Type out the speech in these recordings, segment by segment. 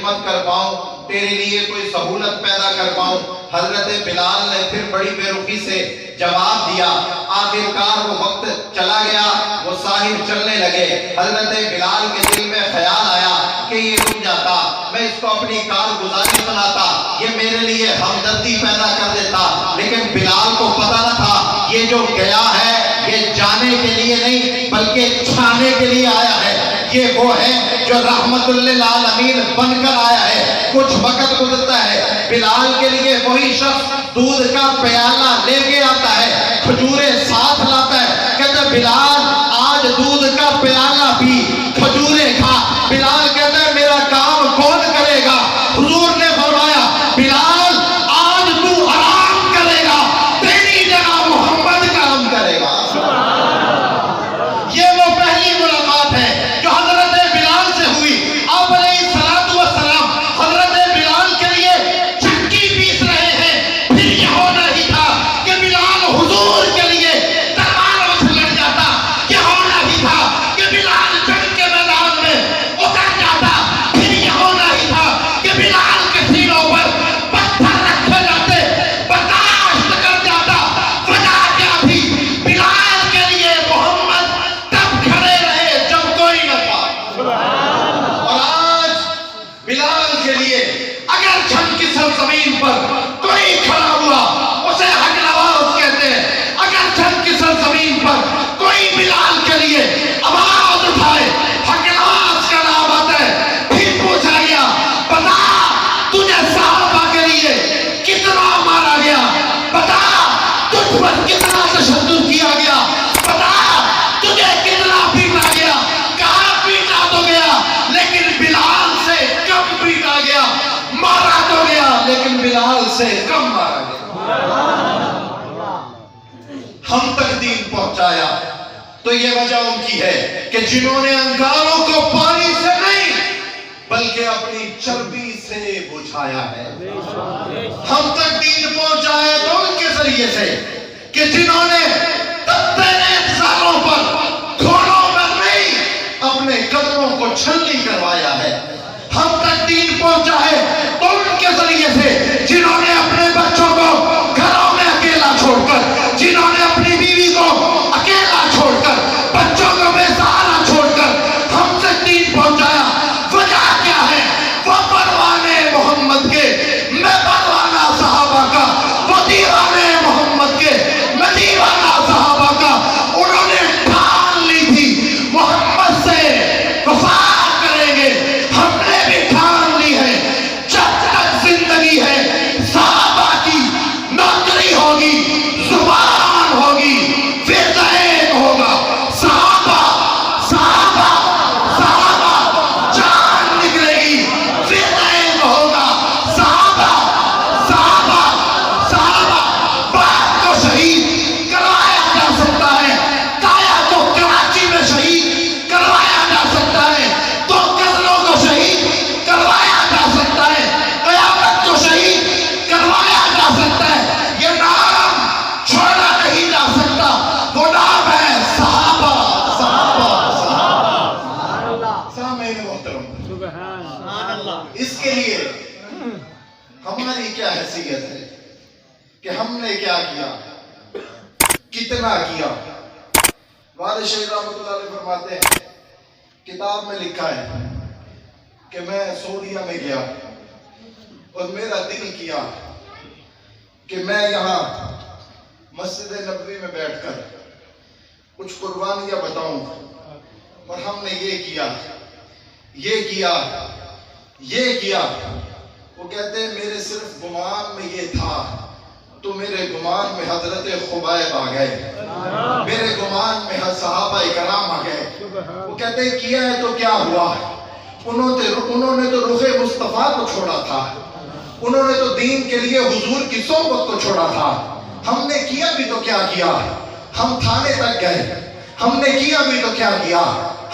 خدمت کر پاؤں، تیرے لیے کوئی سہولت پیدا کر پاؤں۔ حضرت بلال نے پھر بڑی بے رخی سے جواب دیا۔ آخرکار وہ وقت چلا گیا، وہ صاحب چلنے لگے۔ حضرت بلال کے دل میں خیال آیا کہ یہ رک جاتا، میں اس کو اپنی کارگزاری سناتا، یہ میرے لیے ہمدردی پیدا کر دیتا۔ لیکن بلال کو پتہ نہ تھا یہ جو گیا ہے یہ جانے کے لیے نہیں بلکہ چھانے کے لیے آیا ہے۔ یہ وہ ہے جو رحمت للعالمین بن کر آیا ہے۔ کچھ وقت گزرتا ہے، بلال کے لیے وہی شخص دودھ کا پیالہ لے کے آتا ہے، کھجوریں ساتھ لاتا ہے، کہتا ہے بلال آج دودھ کا پیالہ پی، کھجوریں کھا۔ بلال کہتا ہے میرا کام کون کرے گا؟ حضور نے فرمایا بلال آج تو آرام کرے گا، تیری جگہ محمد کام کرے گا۔ یہ وہ پہلی ملاقات ہے جو حضرت بلال سے ہوئی۔ آپ علیہ الصلوۃ والسلام حضرت بلال کے لیے چکی پیس رہے ہیں، پھر یہ ہونا ہی تھا کہ بلال حضور کے لیے تلوار اچھل جاتا، یہ ہونا ہی تھا کہ بلال جنگ کے میدان میں اتر جاتا، پھر یہ ہونا ہی تھا کہ بلال کے سینوں پر پتھر رکھے جاتے، برداشت کر جاتا۔ وجہ کیا تھی؟ بلال کے لیے محمد تب کھڑے رہے جب کوئی نہ تھا، اور آج بلال کے لیے اگر جنگ کی سرزمین پر کوئی کھڑا ہوا اسے حق نواز کہتے ہیں۔ اگر جنگ کی سرزمین پر کوئی بلال کے لیے آواز اٹھائے حق نواز کا نام آتا ہے۔ پھر پوچھا گیا بتا تجھے صحابہ کے لیے کتنا مارا گیا، بتا تجھ پر کتنا تشدد کیا گیا، بتا تجھے کتنا پیٹا گیا۔ کہاں پیٹا تو گیا لیکن بلال سے کم پیٹا گیا، مارا تو گیا لیکن بلال سے کم مارا گیا۔ ہم تک دین پہنچایا تو یہ وجہ ان کی ہے کہ جنہوں نے انگاروں کو پانی سے نہیں بلکہ اپنی چربی سے بجھایا ہے۔ ہم تک دین پہنچایا تو ان کے ذریعے سے کہ جنہوں نے تیرے سالوں پر گھوڑوں پر نہیں اپنے قدموں کو چھلنی کروایا ہے۔ ہم تک دین پہنچا ہے تو ان کے ذریعے سے جنہوں نے اپنے بچوں کو گھروں میں اکیلا چھوڑ کر، جنہوں نے اپنی بیوی کو اکیلا چھوڑ کر، بچوں کو بے سہارا چھوڑ کر ہم تک دین پہنچایا۔ وجہ کیا ہے؟ وہ پروانے محمد کے، میں پروانہ صحابہ کا، وہ دیوانے محمد کے، میں دیوانہ صحابہ کا۔ انہوں نے ٹھان لی تھی محمد سے وفا کریں گے، ہم نے بھی ٹھان لی ہے جب تک زندگی ہے صحابہ کی نوکری ہوگی، زبان ہوگی، فضائل ہوگا، صحابہ صحابہ صحابہ، جان نکلے گی، فضائل ہوگا، صحابہ صحابہ صحابہ۔ بات کو شہید کروایا جا سکتا ہے، کایا کو کراچی میں شہید کروایا جا سکتا ہے، تو غزلوں کو شہید کروایا جا سکتا ہے، قیامت کو شہید کروایا جا سکتا ہے۔ یہ نام چھوڑا نہیں جا سکتا، وہ نام ہے صحابہ صحابہ صحابہ۔ سامعین محترم، اس کے لیے ہماری کیا حیثیت ہے کہ ہم نے کیا کیا، کتنا کیا۔ والد شیخ رحمۃ اللہ علیہ فرماتے ہیں کتاب میں لکھا ہے کہ میں سعودیہ میں گیا اور میرا دل کیا کہ میں یہاں مسجد نبوی میں بیٹھ کر کچھ قربانیاں بتاؤں، اور ہم نے یہ کیا یہ کیا یہ کیا۔ وہ کہتے ہیں میرے صرف گمان میں یہ تھا تو میرے گمان میں حضرت خبیب آ گئے، میرے گمان میں صحابہ کرام آ گئے۔ وہ کہتے ہیں کیا ہے تو کیا ہوا، انہوں نے تو رخ مصطفیٰ کو چھوڑا تھا، انہوں نے تو دین کے لیے حضور کی صحبت کو چھوڑا تھا۔ ہم نے کیا بھی تو کیا کیا، ہم تھانے تک گئے، ہم نے کیا بھی تو کیا کیا،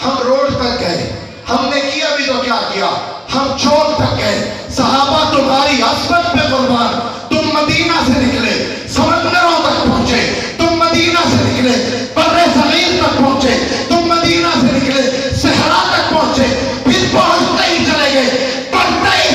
ہم روڈ تک گئے، ہم نے کیا بھی تو کیا کیا، ہم چوک تک گئے۔ صحابہ تمہاری عصمت پہ قربان، تم مدینہ سے نکلے، سمندروں تک پہنچے، تم مدینہ سے نکلے، بر صغیر تک پہنچے، تم مدینہ سے نکلے، صحرا تک پہنچے، پھر پہنچتے ہی چلے گئے، بڑھتے ہی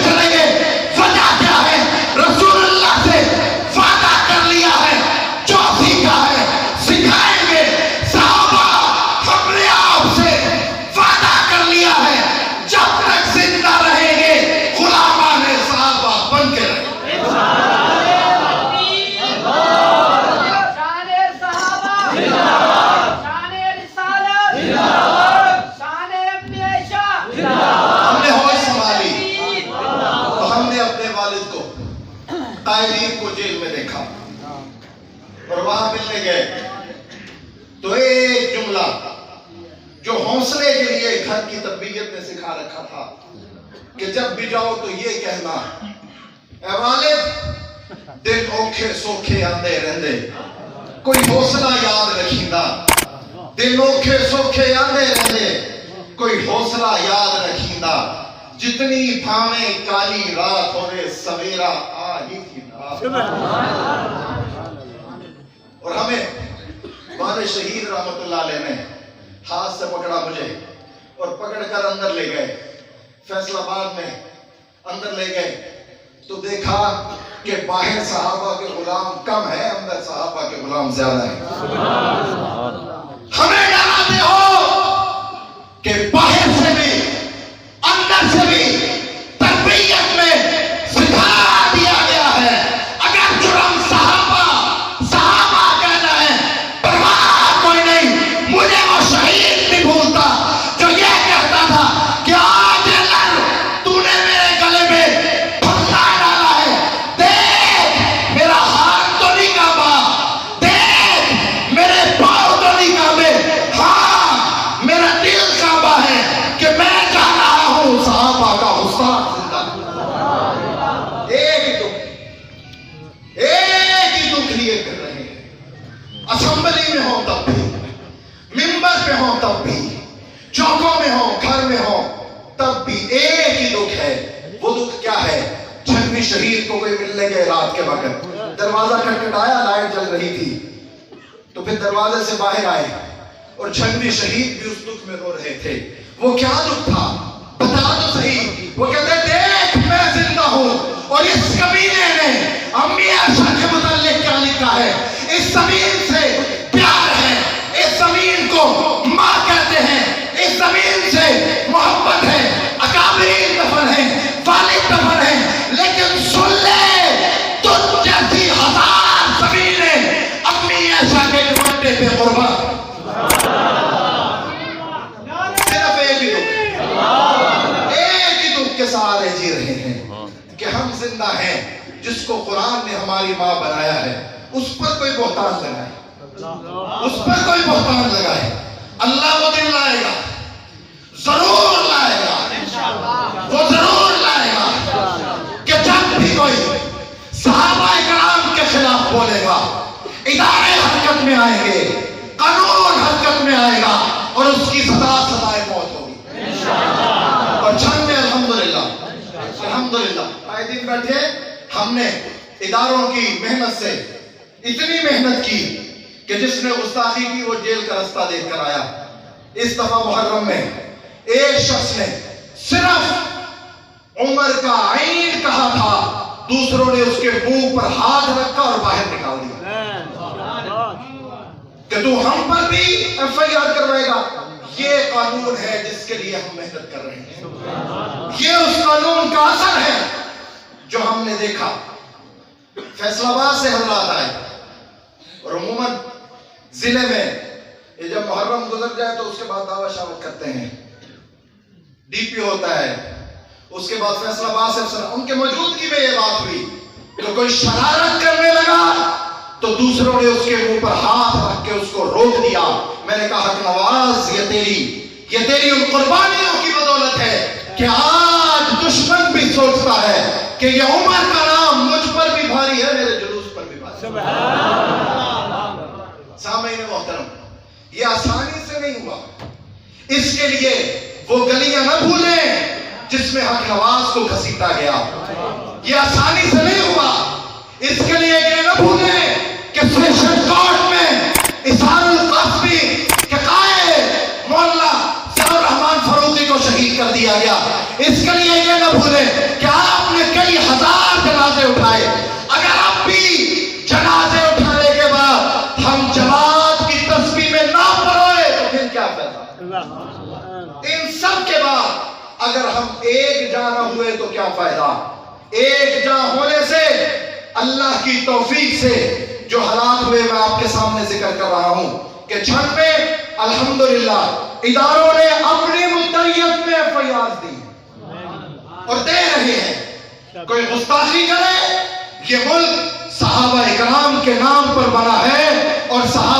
تو ایک جملہ جو حوصلے کے لیے گھر کی تربیت نے سکھا رکھا تھا کہ جب بھی جاؤ تو یہ کہنا، اے والد دل اوکھے سوکھے آندے رہندے، کوئی حوصلہ یاد رکھیندا، دل اوکھے سوکھے آندے رہندے، کوئی حوصلہ یاد رکھیندا، جتنی بھاویں کالی رات ہوئے سویرا آ ہی تھی نا۔ اور ہمیں والد شہید رحمت اللہ علیہ نے ہاتھ سے پکڑا مجھے اور پکڑ کر اندر لے گئے، فیصل آباد میں اندر لے گئے تو دیکھا کہ باہر صحابہ کے غلام کم ہے، اندر صحابہ کے غلام زیادہ ہیں۔ ہمیں ڈراتے ہو کہ باہر سے بھی اندر سے بھی تربیت میں سکھا دیا گیا ہے، اگر جرم صحابہ کہنا ہے پرواہ کوئی نہیں، مجھے وہ شہید نہیں بھولتا جو یہ کہتا تھا کہ آج اللہ تو نے میرے گلے میں پھنسا ڈالا ہے، دیکھ میرا ہاتھ تو نہیں کانپا، دیکھ میرے پاؤں تو نہیں کانپے، ہاں میرا دل کانپا ہے کہ میں چاہ رہا ہوں صحابہ کا حسن زندہ۔ ایک ہی دکھ لیے کر رہے ہیں، اسمبلی میں ہو تب بھی، ممبر پہ ہو تب بھی، چوکوں میں ہو، گھر میں ہو تب بھی ایک ہی دکھ ہے۔ وہ دکھ کیا ہے؟ چھنویں شہید کو کوئی ملنے گئے رات کے وقت، دروازہ کھٹکھٹایا، لائٹ جل رہی تھی تو پھر دروازے سے باہر آئے اور چھنویں شہید بھی اس دکھ میں رو رہے تھے۔ وہ کیا دکھ تھا بتا تو صحیح؟ وہ کہتے دیکھ میں زندہ ہوں، اور اس کمینے نے امی عائشہ کے متعلق کیا لکھا ہے؟ اس زمین سے پیار ہے، اس زمین کو ماں کہتے ہیں، اس زمین سے محبت ہے، اکابرین دفن ہیں، والد دفن ہیں، لیکن سن لے تجھ جیسی ہزار زمینیں امی عائشہ کے دوپٹے پہ قربان۔ صرف ایک ہی دکھ کے سہارے جی رہے ہیں کہ ہم زندہ ہیں، جس کو قرآن نے ہماری ماں بنایا ہے اس پر کوئی بہتان لگائے، اس پر کوئی بہتان لگائے، اللہ وہ دن لائے گا، ضرور لائے گا، وہ ضرور لائے گا کہ جب بھی کوئی صحابہ کرام کے خلاف بولے گا، ادارے حرکت میں آئیں گے، قانون حرکت میں آئے گا اور اس کی سزائے موت ہوگی۔ اور چھن میں الحمدللہ آئے دن بیٹھے ہم نے اداروں کی محنت سے اتنی محنت کی کہ جس نے گستاخی کی وہ جیل کا رستہ دیکھ کر آیا۔ اس دفعہ محرم میں ایک شخص نے صرف عمر کا عین کہا تھا، دوسروں نے اس کے منہ پر ہاتھ رکھا اور باہر نکال دیا کہ تو ہم پر بھی ایف آئی آر کروائے گا۔ یہ قانون ہے جس کے لیے ہم محنت کر رہے ہیں، یہ اس قانون کا اثر ہے جو ہم نے دیکھا۔ فیصل آباد سے حضرات آئے اور عموماً ضلع میں یہ جب محرم گزر جائے تو اس کے بعد دعوت شعوت کرتے ہیں، ڈی پی ہوتا ہے، اس کے بعد فیصل آباد سے افسر، ان کے موجودگی میں یہ بات ہوئی کہ کوئی شرارت کرنے لگا تو دوسروں نے اس کے منہ پر ہاتھ رکھ کے اس کو روک دیا۔ میں نے کہا کہ نواز یہ تیری ان قربانیوں کی بدولت ہے کہ آج دشمن بھی سوچتا ہے کہ یہ عمر کا نام مجھ پر بھی بھاری ہے، میرے جلوس پر بھی بھاری ہے۔ سامعین محترم، یہ آسانی سے نہیں ہوا، اس کے لیے وہ گلیاں نہ بھولیں جس میں حق نواز کو گھسیٹا گیا، یہ آسانی سے نہیں ہوا، اس کے لیے یہ نہ بھولیں کہ سیشن کورٹ میں اظہار القاسمی کے قائد مولانا ضیاء الرحمن فاروقی کو شہید کر دیا گیا، اس کے لیے یہ نہ بھولیں کہ آپ نے کئی ہزار جنازے اٹھائے، اگر اب بھی جنازے اٹھانے کے بعد ہم جماعت کی تسبیح میں نہ پڑھوئے تو پھر کیا فائدہ؟ ان سب کے بعد اگر ہم ایک جاں نہ ہوئے تو کیا فائدہ؟ ایک جاں ہونے سے اللہ کی توفیق سے جو حالات ہوئے میں آپ کے سامنے ذکر کر رہا ہوں کہ چھن میں الحمدللہ اداروں نے اپنی ملتیت میں ایف آئی آر دی اور دے رہے ہیں۔ کوئی گستاخی کرے، یہ ملک صحابہ اکرام کے نام پر بنا ہے اور صحابہ